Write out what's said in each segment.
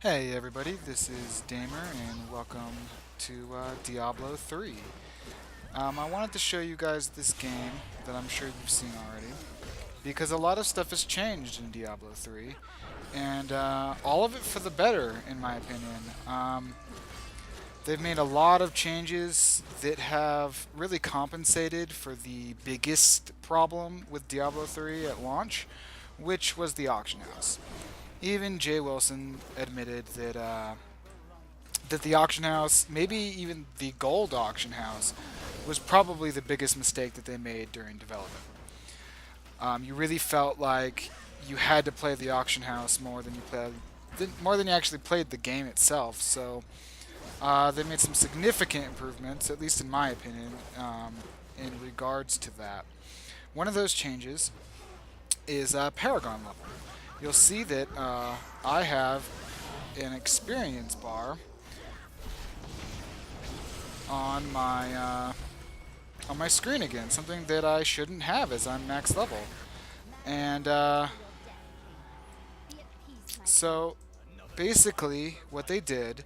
Hey everybody, this is Damer and welcome to Diablo 3. I wanted to show you guys this game that I'm sure you've seen already because a lot of stuff has changed in Diablo 3 and all of it for the better in my opinion. They've made a lot of changes that have really compensated for the biggest problem with Diablo 3 at launch, which was the auction house. Even Jay Wilson admitted that the auction house, maybe even the gold auction house, was probably the biggest mistake that they made during development. You really felt like you had to play the auction house more than you actually played the game itself. So they made some significant improvements, at least in my opinion, in regards to that. One of those changes is Paragon level. You'll see that I have an experience bar on my screen again, something that I shouldn't have as I'm max level. And so basically, what they did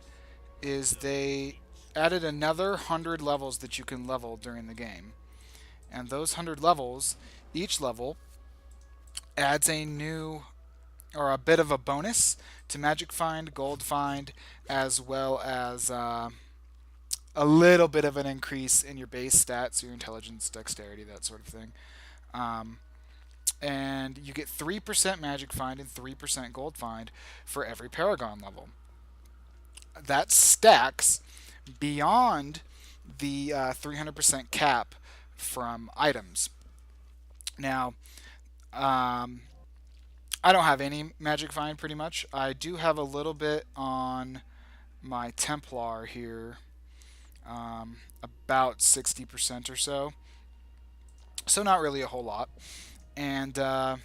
is they added another 100 levels that you can level during the game. And those 100 levels, each level adds a new or a bit of a bonus to Magic Find, Gold Find, as well as a little bit of an increase in your base stats, your intelligence, dexterity, that sort of thing. Um, and you get 3% Magic Find and 3% Gold Find for every Paragon level. That stacks beyond the 300% cap from items. Now, um, I don't have any Magic Find pretty much. I do have a little bit on my Templar here, about 60% or so. So, not really a whole lot. And I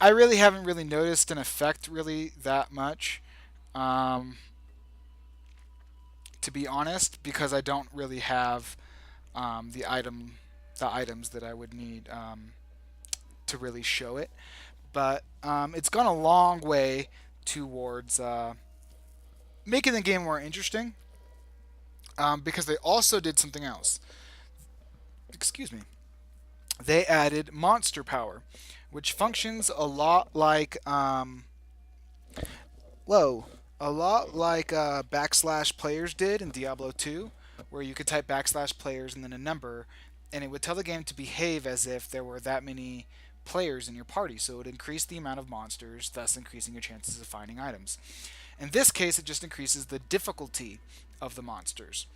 really haven't really noticed an effect really that much, um, to be honest, because I don't really have the items that I would need to really show it. But it's gone a long way towards making the game more interesting, because they also did something else. Excuse me. They added monster power, which functions a lot like whoa, a lot like backslash players did in Diablo 2, where you could type backslash players and then a number, and it would tell the game to behave as if there were that many players in your party. So it would increase the amount of monsters, thus increasing your chances of finding items. In this case, it just increases the difficulty of the monsters.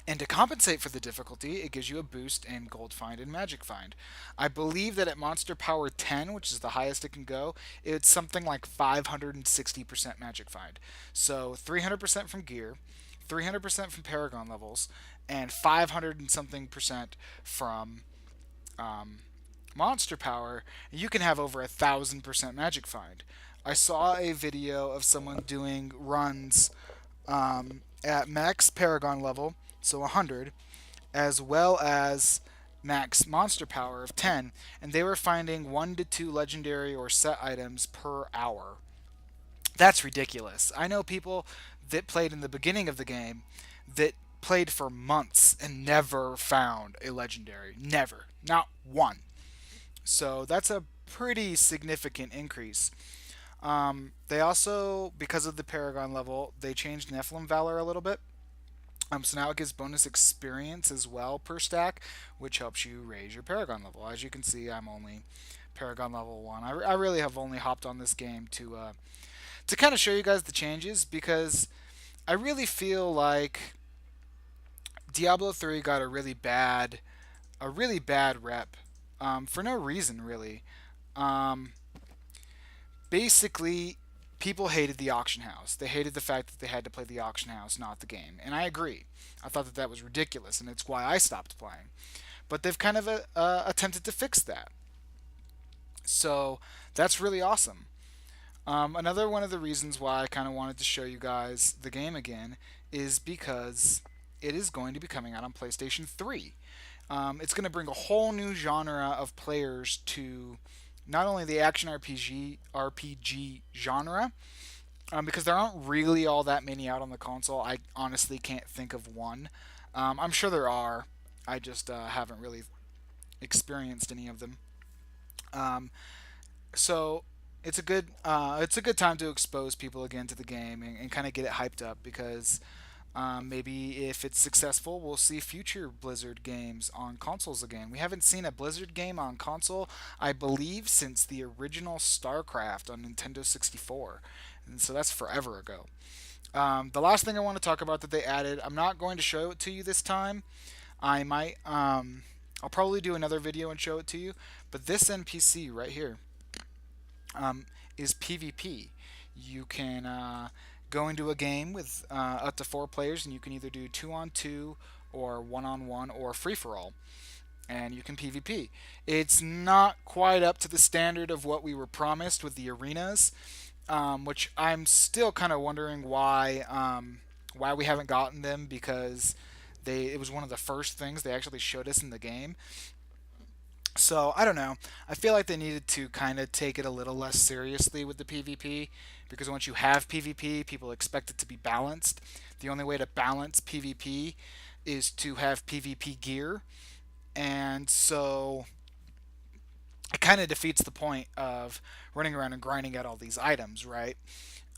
And to compensate for the difficulty, it gives you a boost in Gold Find and Magic Find. I believe that at Monster Power 10, which is the highest it can go, it's something like 560% Magic Find. So 300% from gear, 300% from Paragon levels, and 500 and something percent from um, Monster Power. You can have over 1,000% Magic Find. I saw a video of someone doing runs at max Paragon level, so 100, as well as max monster power of 10, and they were finding 1 to 2 legendary or set items per hour. That's ridiculous. I know people that played in the beginning of the game that played for months and never found a legendary. Never. Not one. So that's a pretty significant increase. They also, because of the Paragon level, they changed Nephilim Valor a little bit. So now it gives bonus experience as well per stack, which helps you raise your Paragon level. As you can see, I'm only Paragon level 1. I really have only hopped on this game to kind of show you guys the changes, because I really feel like Diablo 3 got a really bad rep, for no reason really. Um, Basically, people hated the auction house. They hated the fact that they had to play the auction house, not the game. And I agree. I thought that that was ridiculous, and it's why I stopped playing. But they've kind of attempted to fix that. So that's really awesome. Another one of the reasons why I kind of wanted to show you guys the game again is because it is going to be coming out on PlayStation 3. It's going to bring a whole new genre of players to not only the action RPG genre, because there aren't really all that many out on the console. I honestly can't think of one. I'm sure there are. I just haven't really experienced any of them. Um, so it's a good time to expose people again to the game and kind of get it hyped up because maybe if it's successful, we'll see future Blizzard games on consoles again. We haven't seen a Blizzard game on console, I believe, since the original StarCraft on Nintendo 64, and so that's forever ago. The last thing I want to talk about that they added, I'm not going to show it to you this time. I might, I'll probably do another video and show it to you. But this NPC right here is PvP. You can go into a game with up to 4 players, and you can either do 2-on-2 or 1-on-1 or free for all. And you can PvP. It's not quite up to the standard of what we were promised with the arenas, which I'm still kind of wondering why we haven't gotten them because it was one of the first things they actually showed us in the game. So I don't know. I feel like they needed to kind of take it a little less seriously with the PvP because once you have PvP, people expect it to be balanced. The only way to balance PvP is to have PvP gear, and so it kind of defeats the point of running around and grinding out all these items, right?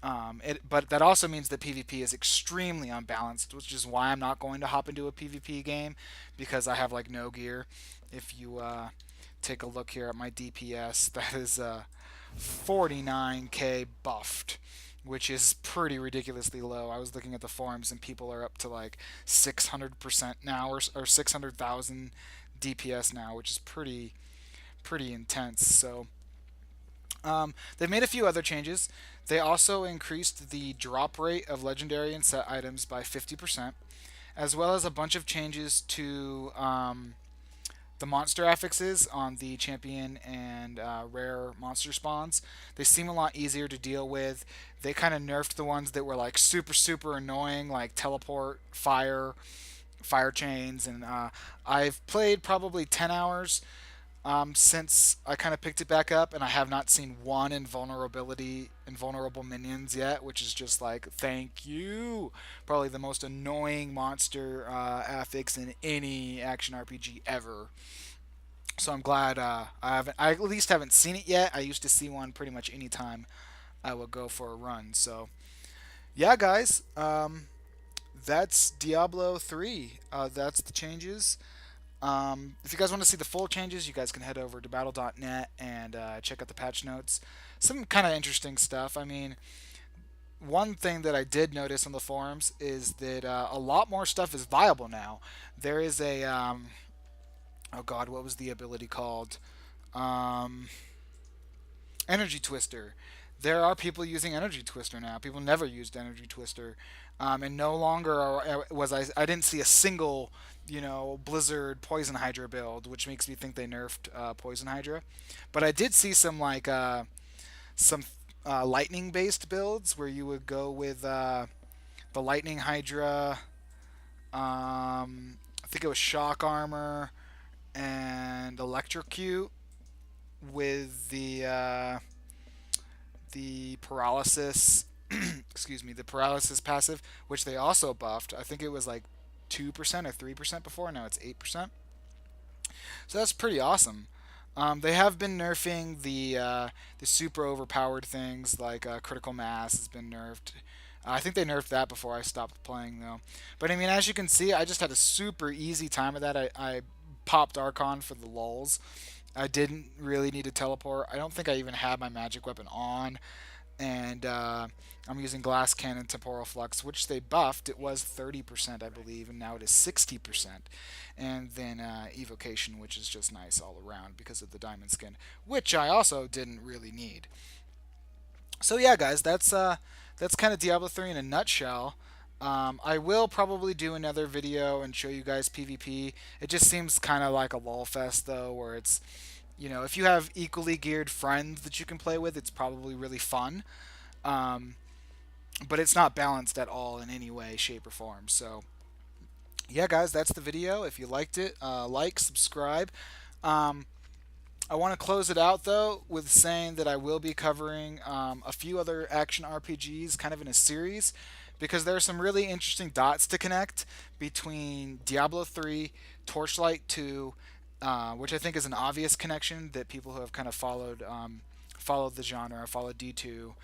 But that also means that PvP is extremely unbalanced, which is why I'm not going to hop into a PvP game because I have like no gear. If you take a look here at my DPS, that is 49k buffed, which is pretty ridiculously low. I was looking at the forums and people are up to like 600% now or 600,000 DPS now, which is pretty intense. So they've made a few other changes. They also increased the drop rate of legendary and set items by 50%, as well as a bunch of changes to the monster affixes on the champion and rare monster spawns. They seem a lot easier to deal with. They kind of nerfed the ones that were like super annoying, like teleport, fire chains, and I've played probably 10 hours since I kind of picked it back up, and I have not seen one invulnerable minions yet, which is just like, thank you. Probably the most annoying monster affix in any action RPG ever. So I'm glad I at least haven't seen it yet. I used to see one pretty much anytime I would go for a run. So yeah, guys, that's Diablo 3. That's the changes. If you guys want to see the full changes, you guys can head over to battle.net and check out the patch notes. Some kind of interesting stuff. I mean, one thing that I did notice on the forums is that a lot more stuff is viable now. There is a oh god, what was the ability called? Um, Energy Twister. There are people using Energy Twister now. People never used Energy Twister, and no longer was I didn't see a single Blizzard Poison Hydra build, which makes me think they nerfed Poison Hydra. But I did see some lightning based builds where you would go with the Lightning Hydra. I think it was Shock Armor and Electrocute with the paralysis excuse me, the paralysis passive, which they also buffed. I think it was like 2% or 3% before. Now it's 8%. So that's pretty awesome. They have been nerfing the super overpowered things like critical mass has been nerfed. I think they nerfed that before I stopped playing though. But I mean, as you can see, I just had a super easy time of that. I popped Archon for the lulz. I didn't really need to teleport. I don't think I even had my magic weapon on, and I'm using Glass Cannon Temporal Flux, which they buffed. It was 30%, I believe, and now it is 60%. And then Evocation, which is just nice all around because of the diamond skin, which I also didn't really need. So yeah, guys, that's kind of Diablo 3 in a nutshell. I will probably do another video and show you guys PvP. It just seems kind of like a lol fest though, where it's if you have equally geared friends that you can play with, it's probably really fun. Um, but it's not balanced at all in any way, shape, or form. So, yeah, guys, that's the video. If you liked it, like, subscribe. Um, I want to close it out though with saying that I will be covering a few other action RPGs kind of in a series because there are some really interesting dots to connect between Diablo 3, Torchlight 2, which I think is an obvious connection that people who have kind of followed the genre, followed D2,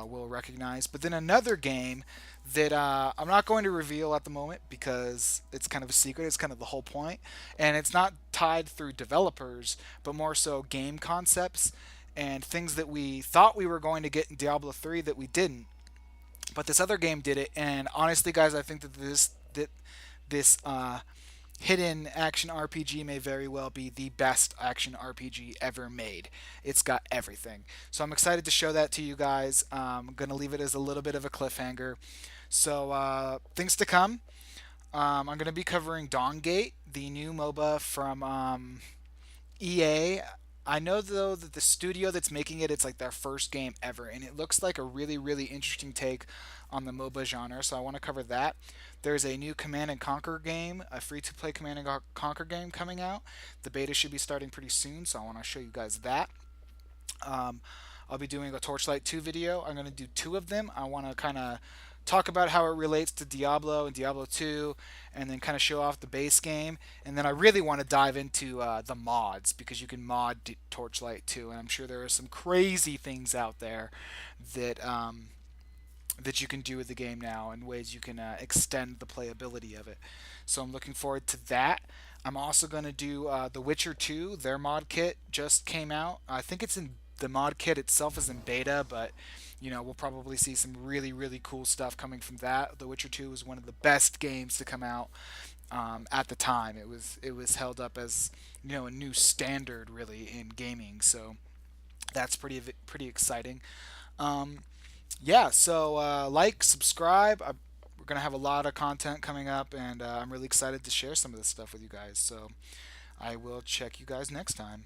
will recognize. But then another game that I'm not going to reveal at the moment because it's kind of a secret. It's kind of the whole point, and it's not tied through developers, but more so game concepts and things that we thought we were going to get in Diablo 3 that we didn't. But this other game did it, and honestly, guys, I think that this hidden action RPG may very well be the best action RPG ever made. It's got everything. So I'm excited to show that to you guys. I'm going to leave it as a little bit of a cliffhanger. So things to come. I'm going to be covering Dawngate, the new MOBA from EA. I know though that the studio that's making it, it's like their first game ever, and it looks like a really, really interesting take on the MOBA genre. So I want to cover that. There's a new Command and Conquer game, a free-to-play Command and Conquer game coming out. The beta should be starting pretty soon, so I want to show you guys that. Um, I'll be doing a Torchlight 2 video. I'm going to do two of them. I want to kind of talk about how it relates to Diablo and Diablo 2, and then kind of show off the base game. And then I really want to dive into the mods because you can mod Torchlight 2, and I'm sure there are some crazy things out there that that you can do with the game now and ways you can extend the playability of it. So I'm looking forward to that. I'm also going to do The Witcher 2. Their mod kit just came out. I think it's in the mod kit itself is in beta, but we'll probably see some really, really cool stuff coming from that. The Witcher 2 was one of the best games to come out at the time. It was held up as a new standard really in gaming. So that's pretty exciting. Um, yeah, so subscribe. We're gonna have a lot of content coming up, and I'm really excited to share some of this stuff with you guys. So I will check you guys next time.